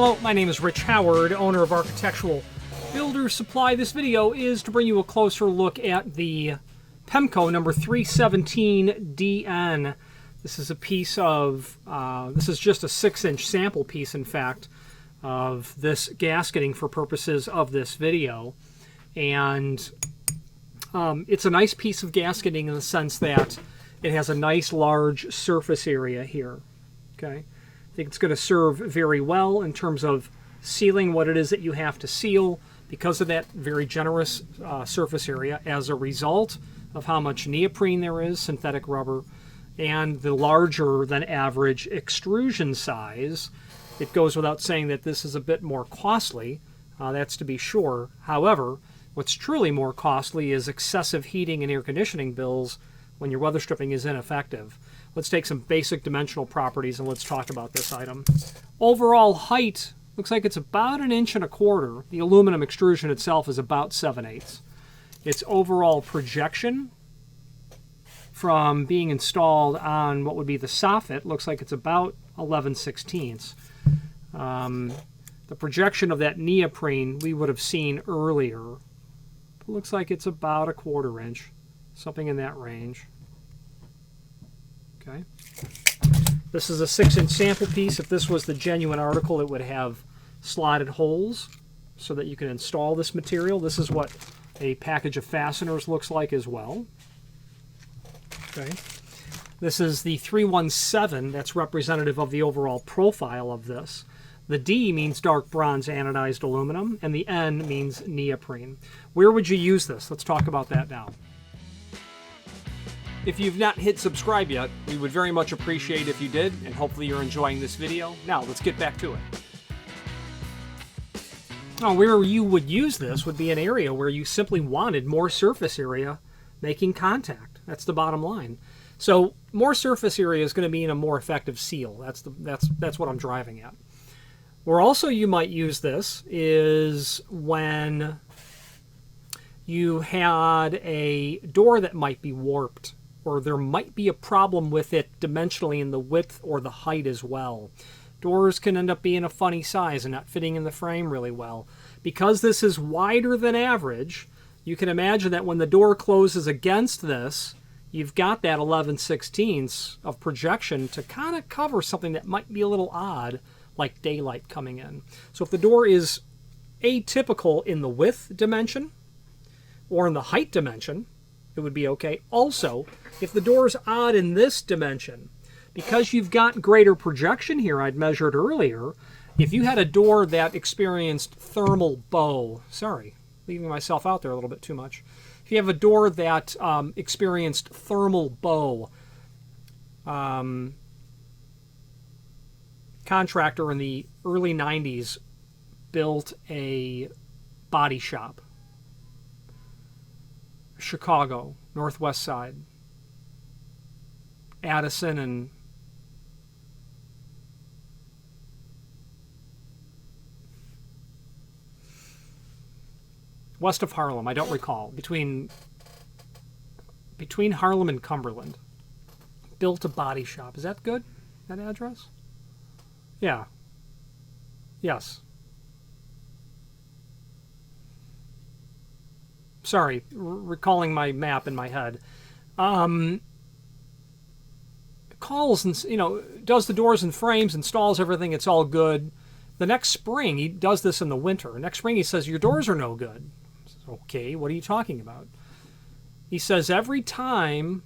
Hello, my name is Rich Howard, owner of Architectural Builder Supply. This video is to bring you a closer look at the Pemko number 317DN. This is a piece of, this is just a 6-inch sample piece, in fact, of this gasketing for purposes of this video. And it's a nice piece of gasketing in the sense that it has a nice large surface area here. Okay, I think it's going to serve very well in terms of sealing what it is that you have to seal because of that very generous surface area as a result of how much neoprene there is, synthetic rubber, and the larger than average extrusion size. It goes without saying that this is a bit more costly, that's to be sure. However, what's truly more costly is excessive heating and air conditioning bills when your weather stripping is ineffective. Let's take some basic dimensional properties and let's talk about this item. Overall height looks like it's about 1.25 inches. The aluminum extrusion itself is about 7/8. Its overall projection from being installed on what would be the soffit looks like it's about 11/16. The projection of that neoprene we would have seen earlier. It looks like it's about 1/4 inch, something in that range. Okay. This is a 6-inch sample piece. If this was the genuine article, it would have slotted holes so that you can install this material. This is what a package of fasteners looks like as well. Okay. This is the 317. That's representative of the overall profile of this. The D means dark bronze anodized aluminum, and the N means neoprene. Where would you use this? Let's talk about that now. If you've not hit subscribe yet, we would very much appreciate if you did, and hopefully you're enjoying this video. Now, let's get back to it. Now, where you would use this would be an area where you simply wanted more surface area making contact. That's the bottom line. So, more surface area is going to mean a more effective seal. That's what I'm driving at. Where also you might use this is when you had a door that might be warped, or there might be a problem with it dimensionally in the width or the height as well. Doors can end up being a funny size and not fitting in the frame really well. Because this is wider than average, you can imagine that when the door closes against this, you've got that 11/16 of projection to kind of cover something that might be a little odd, like daylight coming in. So if the door is atypical in the width dimension or in the height dimension, it would be okay. Also, if the door is odd in this dimension, because you've got greater projection here, I'd measured earlier, if you had a door that experienced thermal bow, sorry, leaving myself out there a little bit too much. If you have a door that experienced thermal bow, contractor in the early 90s built a body shop. Chicago, Northwest Side. Addison and west of Harlem, I don't recall. Between Harlem and Cumberland. Built a body shop. Is that good? That address? Yeah. Yes. Sorry, recalling my map in my head. Calls and, does the doors and frames, installs everything, it's all good. The next spring, he does this in the winter. Next spring, he says, your doors are no good. I said, okay, what are you talking about? He says, every time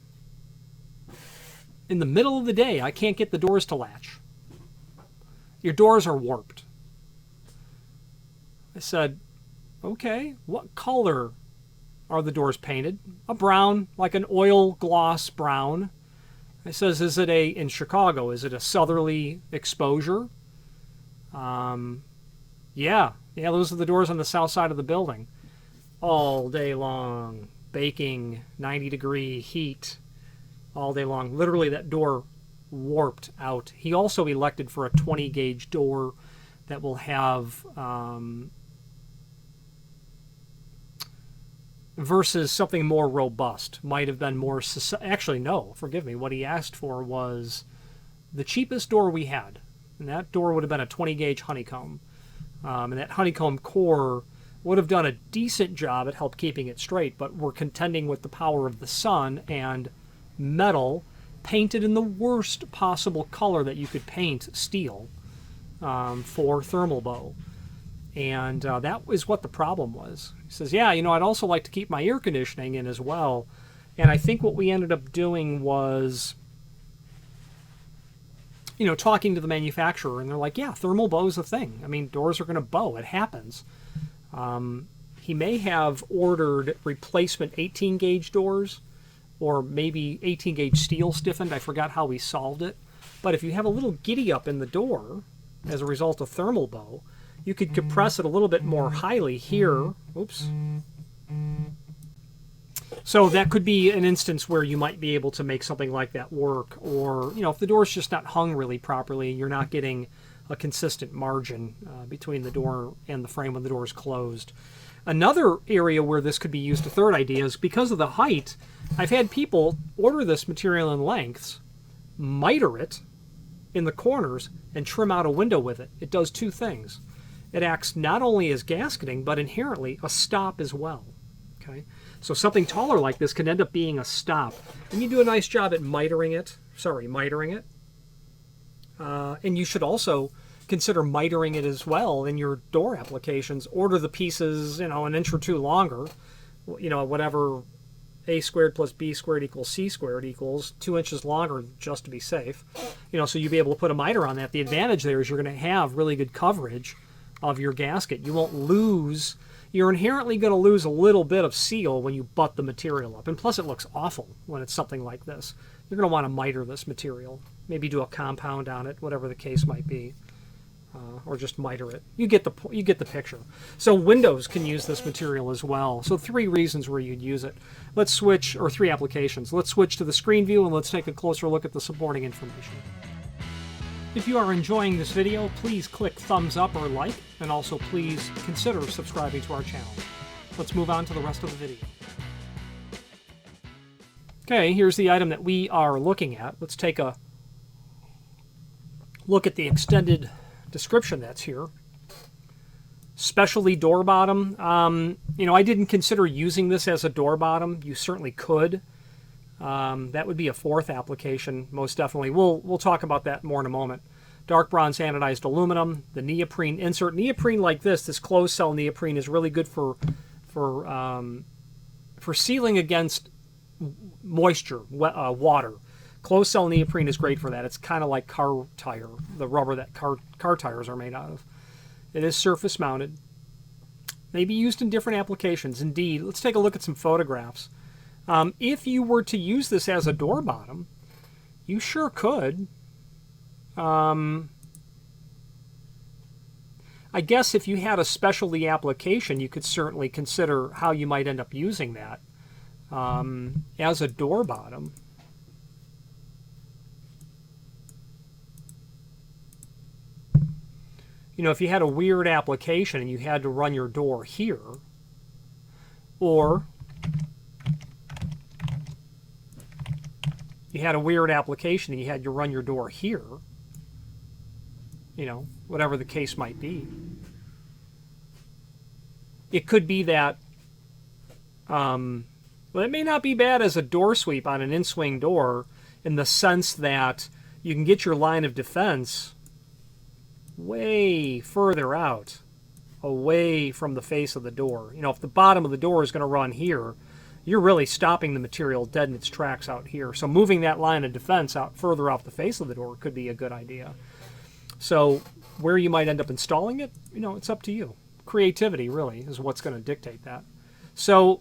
in the middle of the day, I can't get the doors to latch. Your doors are warped. I said, okay, what color are the doors painted? A brown, like an oil gloss brown. I says, is it in Chicago, is it a southerly exposure? Yeah, those are the doors on the south side of the building. All day long, baking, 90-degree heat, all day long. Literally, that door warped out. He also elected for a 20-gauge door that will have versus something more robust. Might have been more... Actually, no, forgive me. What he asked for was the cheapest door we had. And that door would have been a 20 gauge honeycomb. And that honeycomb core would have done a decent job at help keeping it straight, but we're contending with the power of the sun and metal painted in the worst possible color that you could paint steel for thermal bow. And that was what the problem was. He says, yeah, you know, I'd also like to keep my air conditioning in as well. And I think what we ended up doing was, you know, talking to the manufacturer, and they're like, yeah, thermal bow is a thing. I mean, doors are going to bow. It happens. He may have ordered replacement 18 gauge doors, or maybe 18 gauge steel stiffened. I forgot how we solved it. But if you have a little giddy up in the door as a result of thermal bow, you could compress it a little bit more highly here. Oops. So that could be an instance where you might be able to make something like that work. Or, you know, if the door's just not hung really properly, you're not getting a consistent margin between the door and the frame when the door is closed. Another area where this could be used, a third idea, is because of the height, I've had people order this material in lengths, miter it in the corners, and trim out a window with it. It does two things. It acts not only as gasketing, but inherently a stop as well. Okay, so something taller like this can end up being a stop. And you do a nice job at mitering it. And you should also consider mitering it as well in your door applications. Order the pieces, you know, an inch or two longer. You know, whatever a squared plus b squared equals c squared equals 2 inches longer, just to be safe. You know, so you'll be able to put a miter on that. The advantage there is you're going to have really good coverage of your gasket. You won't lose, you're inherently going to lose a little bit of seal when you butt the material up. And plus it looks awful when it's something like this. You're going to want to miter this material. Maybe do a compound on it, whatever the case might be. Or just miter it. You get the picture. So windows can use this material as well. So 3 reasons where you'd use it. Let's switch, or 3 applications. Let's switch to the screen view and let's take a closer look at the supporting information. If you are enjoying this video, please click thumbs up or like, and also please consider subscribing to our channel. Let's move on to the rest of the video. Okay, here's the item that we are looking at. Let's take a look at the extended description that's here. Specialty door bottom. You know, I didn't consider using this as a door bottom. You certainly could. That would be a 4th application, most definitely. We'll talk about that more in a moment. Dark bronze anodized aluminum, the neoprene insert. Neoprene like this closed cell neoprene is really good for sealing against moisture, water. Closed cell neoprene is great for that. It's kind of like car tire, the rubber that car tires are made out of. It is surface mounted. May be used in different applications. Indeed, let's take a look at some photographs. If you were to use this as a door bottom, you sure could. I guess if you had a specialty application, you could certainly consider how you might end up using that as a door bottom. You know, if you had a weird application and you had to run your door here, or you had a weird application and you had to run your door here, you know, whatever the case might be. It could be that, well, it may not be bad as a door sweep on an in-swing door in the sense that you can get your line of defense way further out, away from the face of the door. You know, if the bottom of the door is going to run here, you're really stopping the material dead in its tracks out here. So moving that line of defense out further off the face of the door could be a good idea. So where you might end up installing it, you know, it's up to you. Creativity really is what's going to dictate that. So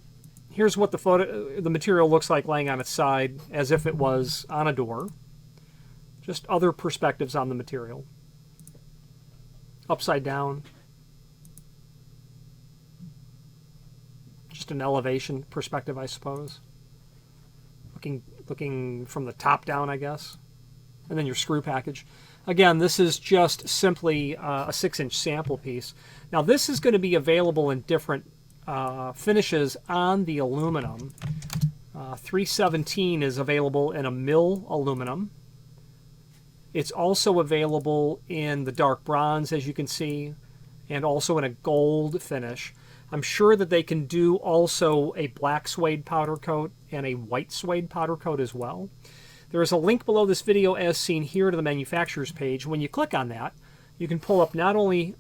here's what the material looks like laying on its side as if it was on a door. Just other perspectives on the material. Upside down. Just an elevation perspective, I suppose. Looking from the top down, I guess. And then your screw package. Again, this is just simply a 6-inch sample piece. Now this is going to be available in different finishes on the aluminum. 317 is available in a mill aluminum. It's also available in the dark bronze, as you can see, and also in a gold finish. I'm sure that they can do also a black suede powder coat and a white suede powder coat as well. There is a link below this video as seen here to the manufacturer's page. When you click on that, you can pull up not only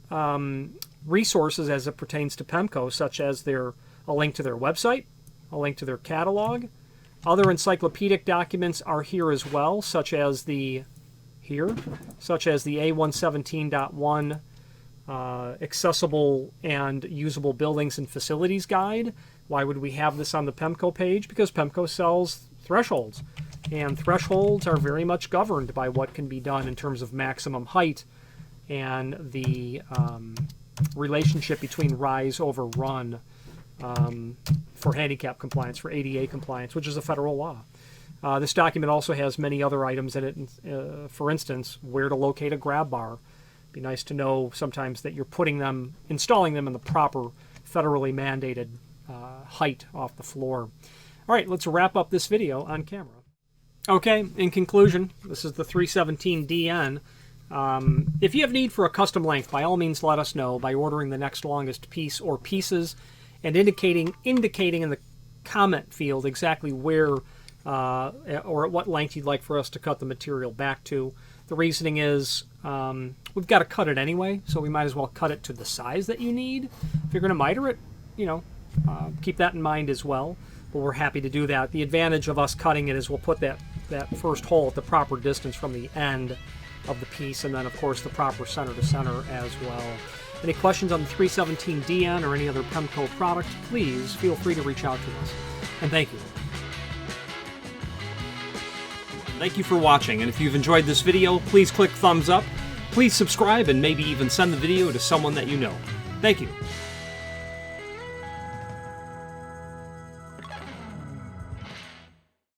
resources as it pertains to Pemko, such as a link to their website, a link to their catalog. Other encyclopedic documents are here as well, such as the A117.1 accessible and usable buildings and facilities guide. Why would we have this on the Pemko page? Because Pemko sells thresholds, and thresholds are very much governed by what can be done in terms of maximum height and the relationship between rise over run for handicap compliance, for ADA compliance, which is a federal law. This document also has many other items in it. For instance, where to locate a grab bar. It'd be nice to know sometimes that you're installing them in the proper federally mandated height off the floor. All right, let's wrap up this video on camera. Okay, in conclusion, this is the 317DN. If you have need for a custom length, by all means let us know by ordering the next longest piece or pieces and indicating in the comment field exactly where or at what length you'd like for us to cut the material back to. The reasoning is we've got to cut it anyway, so we might as well cut it to the size that you need. If you're going to miter it, keep that in mind as well. But we're happy to do that. The advantage of us cutting it is we'll put that first hole at the proper distance from the end of the piece, and then of course the proper center to center as well. Any questions on the 317DN or any other Pemko product, please feel free to reach out to us. And thank you. Thank you for watching, and if you've enjoyed this video, please click thumbs up, please subscribe, and maybe even send the video to someone that you know. Thank you.